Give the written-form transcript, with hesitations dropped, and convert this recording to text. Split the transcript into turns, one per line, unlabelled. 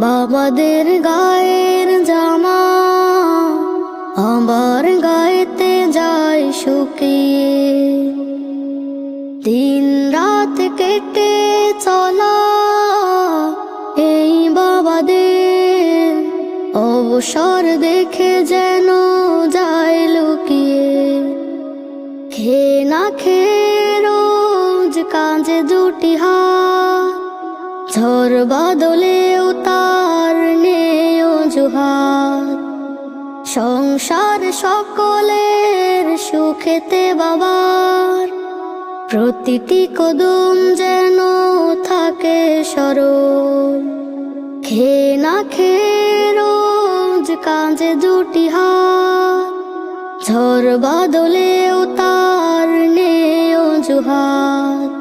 বাবাদের গায়ের জামা আমার গায়েতে যায় শুকিয়ে। দিন রাত কেটে চলা এই বাবাদের অবসর দেখে যেন যায় লুকিয়ে। খেয়ে না খেয়ে রোজ কাঁধে দুটি হাত, ঝড় বাদলেও তার নেই অজুহাত। সংসার সকলের সুখেতে বাবার প্রতিটি কদম যেন থাকে স্মরণ। খেয়ে না খেয়ে রোজ কাঁধে দুটি হাত, ঝড় বাদলেও তার নেই অজুহাত।